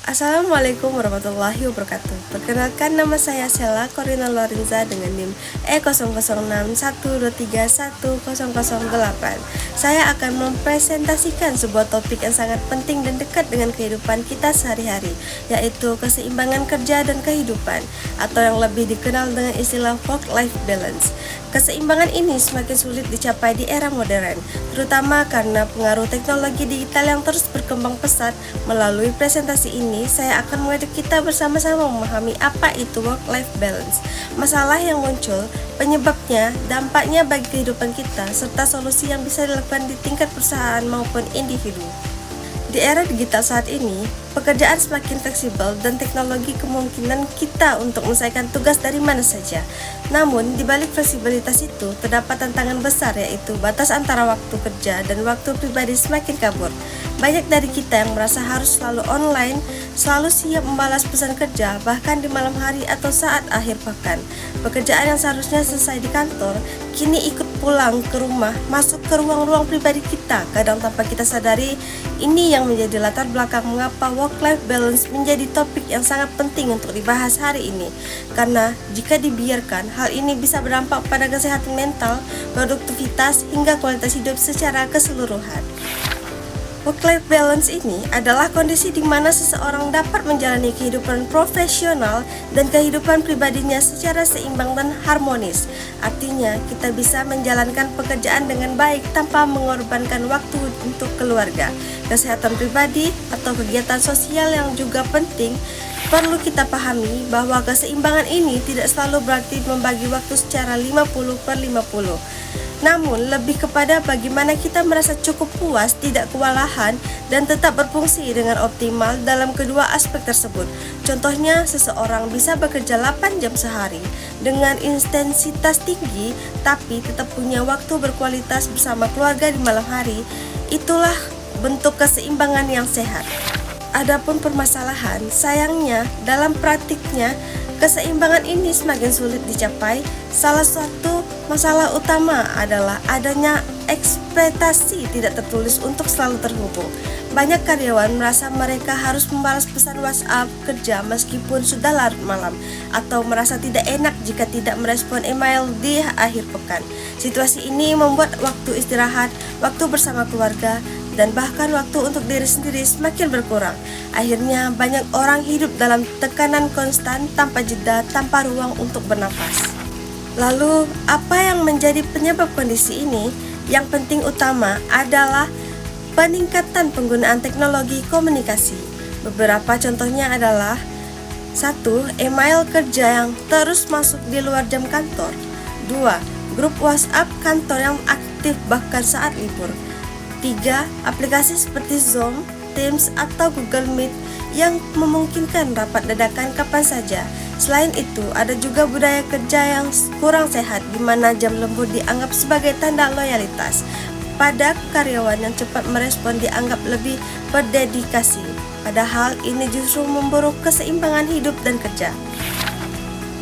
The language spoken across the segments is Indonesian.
Assalamualaikum warahmatullahi wabarakatuh. Perkenalkan, nama saya Sheila Corina Lorenza dengan NIM E0061231008. Saya akan mempresentasikan sebuah topik yang sangat penting dan dekat dengan kehidupan kita sehari-hari, yaitu keseimbangan kerja dan kehidupan, atau yang lebih dikenal dengan istilah work-life balance. Keseimbangan ini semakin sulit dicapai di era modern, terutama karena pengaruh teknologi digital yang terus berkembang pesat. Melalui presentasi ini, saya akan mengajak kita bersama-sama memahami apa itu work-life balance, masalah yang muncul, penyebabnya, dampaknya bagi kehidupan kita, serta solusi yang bisa dilakukan di tingkat perusahaan maupun individu. Di era digital saat ini, pekerjaan semakin fleksibel dan teknologi kemungkinan kita untuk menyelesaikan tugas dari mana saja. Namun, di balik fleksibilitas itu, terdapat tantangan besar, yaitu batas antara waktu kerja dan waktu pribadi semakin kabur. Banyak dari kita yang merasa harus selalu online, selalu siap membalas pesan kerja, bahkan di malam hari atau saat akhir pekan. Pekerjaan yang seharusnya selesai di kantor, kini ikut pulang ke rumah, masuk ke ruang-ruang pribadi kita. Kadang tanpa kita sadari, ini yang menjadi latar belakang mengapa work-life balance menjadi topik yang sangat penting untuk dibahas hari ini. Karena jika dibiarkan, hal ini bisa berdampak pada kesehatan mental, produktivitas, hingga kualitas hidup secara keseluruhan. Work-life balance ini adalah kondisi di mana seseorang dapat menjalani kehidupan profesional dan kehidupan pribadinya secara seimbang dan harmonis. Artinya, kita bisa menjalankan pekerjaan dengan baik tanpa mengorbankan waktu untuk keluarga, kesehatan pribadi, atau kegiatan sosial yang juga penting. Perlu kita pahami bahwa keseimbangan ini tidak selalu berarti membagi waktu secara 50/50. Namun, lebih kepada bagaimana kita merasa cukup puas, tidak kewalahan, dan tetap berfungsi dengan optimal dalam kedua aspek tersebut. Contohnya, seseorang bisa bekerja 8 jam sehari dengan intensitas tinggi, tapi tetap punya waktu berkualitas bersama keluarga di malam hari. Itulah bentuk keseimbangan yang sehat. Adapun permasalahan, sayangnya dalam praktiknya keseimbangan ini semakin sulit dicapai. Salah satu masalah utama adalah adanya ekspektasi tidak tertulis untuk selalu terhubung. Banyak karyawan merasa mereka harus membalas pesan WhatsApp kerja meskipun sudah larut malam, atau merasa tidak enak jika tidak merespon email di akhir pekan. Situasi ini membuat waktu istirahat, waktu bersama keluarga, dan bahkan waktu untuk diri sendiri semakin berkurang. Akhirnya banyak orang hidup dalam tekanan konstan tanpa jeda, tanpa ruang untuk bernafas. Lalu, apa yang menjadi penyebab kondisi ini? Yang penting utama adalah peningkatan penggunaan teknologi komunikasi. Beberapa contohnya adalah: 1. Email kerja yang terus masuk di luar jam kantor. 2. Grup WhatsApp kantor yang aktif bahkan saat libur. 3. Aplikasi seperti Zoom, Teams, atau Google Meet yang memungkinkan rapat dadakan kapan saja. Selain itu, ada juga budaya kerja yang kurang sehat, di mana jam lembur dianggap sebagai tanda loyalitas. Pada karyawan yang cepat merespon dianggap lebih berdedikasi, padahal ini justru memburuk keseimbangan hidup dan kerja.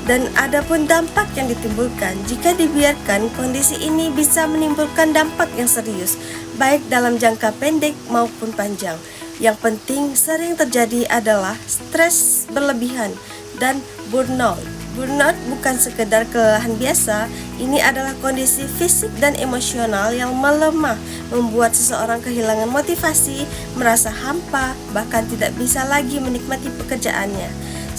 Dan adapun dampak yang ditimbulkan, jika dibiarkan, kondisi ini bisa menimbulkan dampak yang serius, baik dalam jangka pendek maupun panjang. Yang penting sering terjadi adalah stres berlebihan dan burnout. Burnout bukan sekedar kelelahan biasa, ini adalah kondisi fisik dan emosional yang melemah, membuat seseorang kehilangan motivasi, merasa hampa, bahkan tidak bisa lagi menikmati pekerjaannya.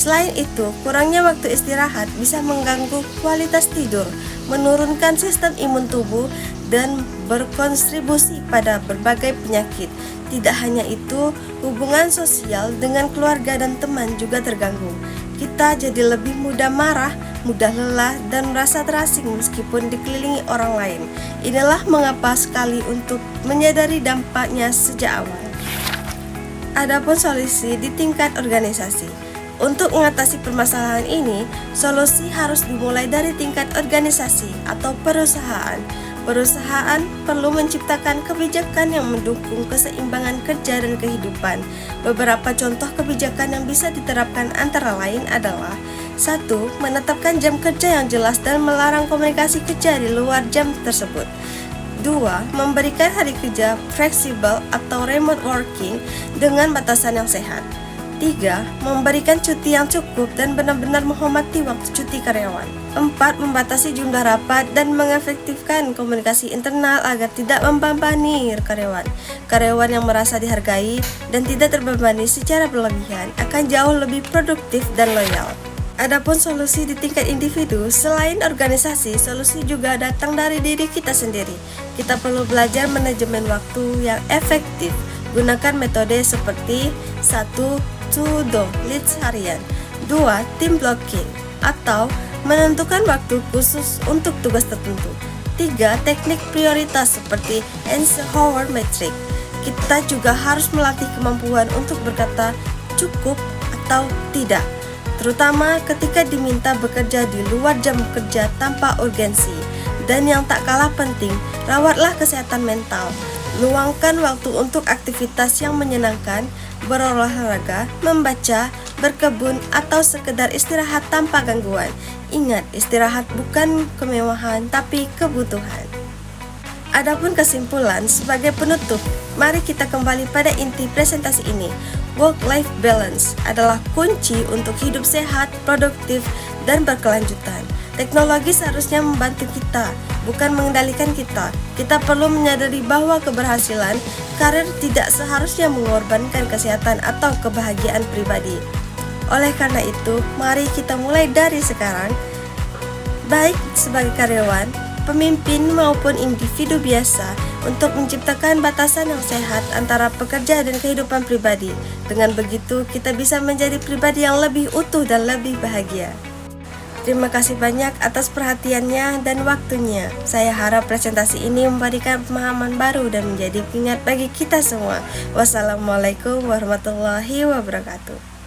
Selain itu, kurangnya waktu istirahat bisa mengganggu kualitas tidur, menurunkan sistem imun tubuh, dan berkontribusi pada berbagai penyakit. Tidak hanya itu, hubungan sosial dengan keluarga dan teman juga terganggu. Kita jadi lebih mudah marah, mudah lelah, dan merasa terasing meskipun dikelilingi orang lain. Inilah mengapa sekali untuk menyadari dampaknya sejak awal. Adapun solusi di tingkat organisasi. Untuk mengatasi permasalahan ini, solusi harus dimulai dari tingkat organisasi atau perusahaan. Perusahaan perlu menciptakan kebijakan yang mendukung keseimbangan kerja dan kehidupan. Beberapa contoh kebijakan yang bisa diterapkan antara lain adalah: 1. Menetapkan jam kerja yang jelas dan melarang komunikasi kerja di luar jam tersebut. 2. Memberikan hari kerja fleksibel atau remote working dengan batasan yang sehat. 3. Memberikan cuti yang cukup dan benar-benar menghormati waktu cuti karyawan. 4. Membatasi jumlah rapat dan mengefektifkan komunikasi internal agar tidak membebani karyawan. Karyawan yang merasa dihargai dan tidak terbebani secara berlebihan akan jauh lebih produktif dan loyal. Adapun solusi di tingkat individu, selain organisasi, solusi juga datang dari diri kita sendiri. Kita perlu belajar manajemen waktu yang efektif. Gunakan metode seperti 1. To-do list harian. 2. Team blocking atau menentukan waktu khusus untuk tugas tertentu. 3. Teknik prioritas seperti Eisenhower Matrix. Kita juga harus melatih kemampuan untuk berkata cukup atau tidak, terutama ketika diminta bekerja di luar jam kerja tanpa urgensi. Dan yang tak kalah penting, rawatlah kesehatan mental. Luangkan waktu untuk aktivitas yang menyenangkan, berolahraga, membaca, berkebun, atau sekedar istirahat tanpa gangguan. Ingat, istirahat bukan kemewahan, tapi kebutuhan. Adapun kesimpulan sebagai penutup, mari kita kembali pada inti presentasi ini. Work-life balance adalah kunci untuk hidup sehat, produktif, dan berkelanjutan. Teknologi seharusnya membantu kita, bukan mengendalikan kita. Kita perlu menyadari bahwa keberhasilan karir tidak seharusnya mengorbankan kesehatan atau kebahagiaan pribadi. Oleh karena itu, mari kita mulai dari sekarang, baik sebagai karyawan, pemimpin maupun individu biasa, untuk menciptakan batasan yang sehat antara pekerja dan kehidupan pribadi. Dengan begitu, kita bisa menjadi pribadi yang lebih utuh dan lebih bahagia. Terima kasih banyak atas perhatiannya dan waktunya. Saya harap presentasi ini memberikan pemahaman baru dan menjadi pengingat bagi kita semua. Wassalamualaikum warahmatullahi wabarakatuh.